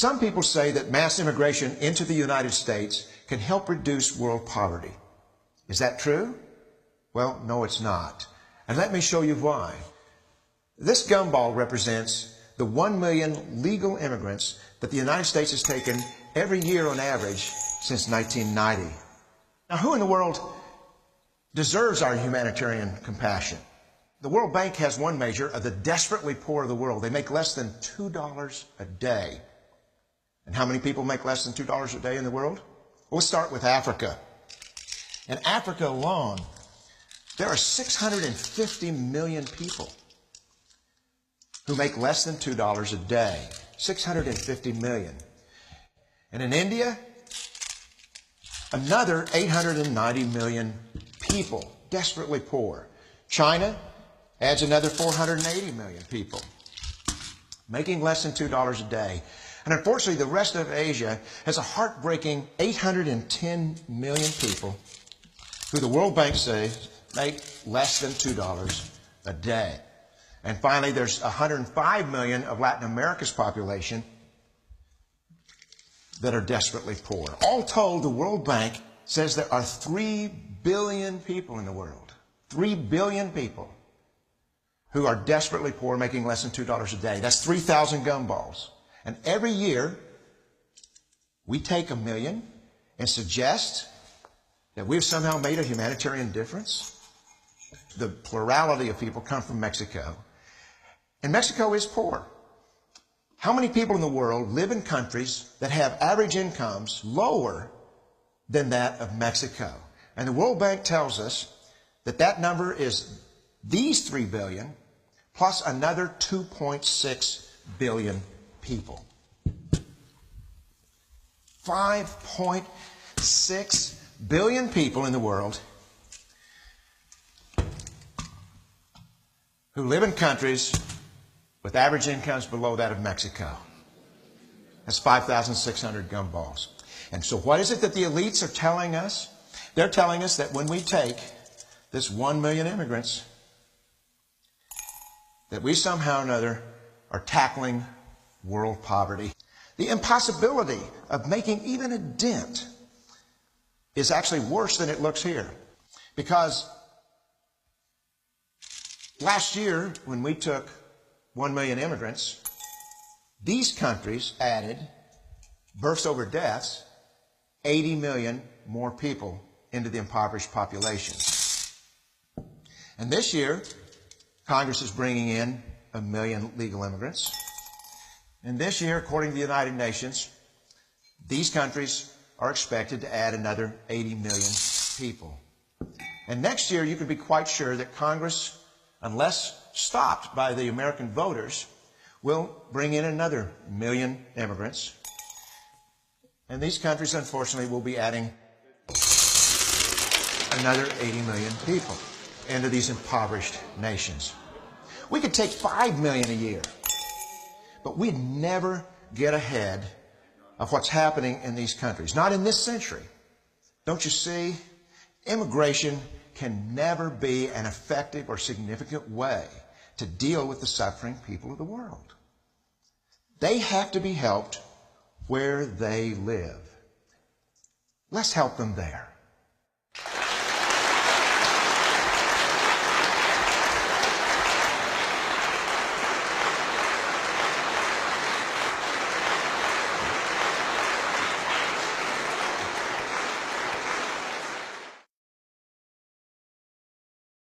Some people say that mass immigration into the United States can help reduce world poverty. Is that true? Well, no, it's not. And let me show you why. This gumball represents the 1 million legal immigrants that the United States has taken every year on average since 1990. Now, who in the world deserves our humanitarian compassion? The World Bank has one measure of the desperately poor of the world. They make less than $2 a day. And how many people make less than $2 a day in the world? Well, let's start with Africa. In Africa alone, there are 650 million people who make less than $2 a day. 650 million. And in India, another 890 million people, desperately poor. China adds another 480 million people, making less than $2 a day. And unfortunately, the rest of Asia has a heartbreaking 810 million people who the World Bank says make less than $2 a day. And finally, there's 105 million of Latin America's population that are desperately poor. All told, the World Bank says there are 3 billion people in the world. 3 billion people who are desperately poor, making less than $2 a day. That's 3,000 gumballs. And every year, we take 1 million and suggest that we've somehow made a humanitarian difference. The plurality of people come from Mexico. And Mexico is poor. How many people in the world live in countries that have average incomes lower than that of Mexico? And the World Bank tells us that that number is these 3 billion plus another 2.6 billion people. 5.6 billion people in the world who live in countries with average incomes below that of Mexico. That's 5,600 gumballs. And so what is it that the elites are telling us? They're telling us that when we take this 1 million immigrants, that we somehow or another are tackling world poverty. The impossibility of making even a dent is actually worse than it looks here. Because last year, when we took 1 million immigrants, these countries added, births over deaths, 80 million more people into the impoverished population. And this year, Congress is bringing in 1 million legal immigrants. And this year, according to the United Nations, these countries are expected to add another 80 million people. And next year, you can be quite sure that Congress, unless stopped by the American voters, will bring in another 1 million immigrants. And these countries, unfortunately, will be adding another 80 million people into these impoverished nations. We could take 5 million a year, but we'd never get ahead of what's happening in these countries. Not in this century. Don't you see? Immigration can never be an effective or significant way to deal with the suffering people of the world. They have to be helped where they live. Let's help them there.